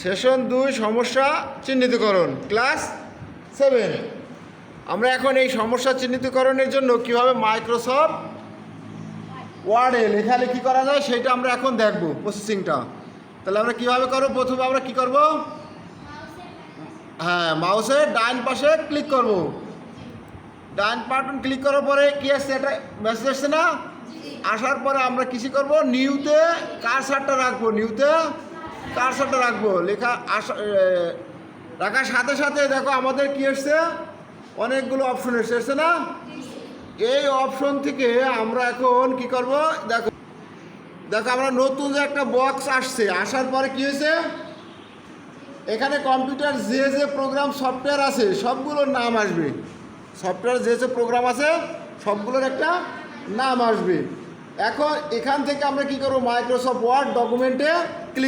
Session 2 সমস্যা চিহ্নিতকরণ class 7। আমরা এখন এই সমস্যা চিহ্নিতকরণের জন্য কিভাবে মাইক্রোসফট ওয়ার্ডে লেখালেখি করা যায় সেটা আমরা এখন দেখব প্রসেসিংটা। তাহলে আমরা কিভাবে করব? প্রথমে আমরা কি করব? হ্যাঁ, মাউসের ডান পাশে ক্লিক করব। ডান বাটন ক্লিক করার পরে কি আসছে? একটা মেসেজ আসছে না? আসার পরে আমরা কিছু করব, নিউতে কারসারটা রাখবো। নিউতে কারসারটা রাখবো। লেখা রাখার সাথে সাথে দেখো আমাদের কি এসছে? অনেকগুলো অপশন এসছে না? এই অপশন থেকে আমরা এখন কি করব? দেখো দেখো আমরা নতুন যে একটা বক্স আসছে, আসার পরে কি হয়েছে? এখানে কম্পিউটার যে যে প্রোগ্রাম সফটওয়্যার আছে সবগুলোর নাম আসবে। সফটওয়্যার যে যে প্রোগ্রাম আছে সবগুলোর একটা নাম আসবে। এখন এখান থেকে আমরা কি করব? মাইক্রোসফট ওয়ার্ড ডকুমেন্টে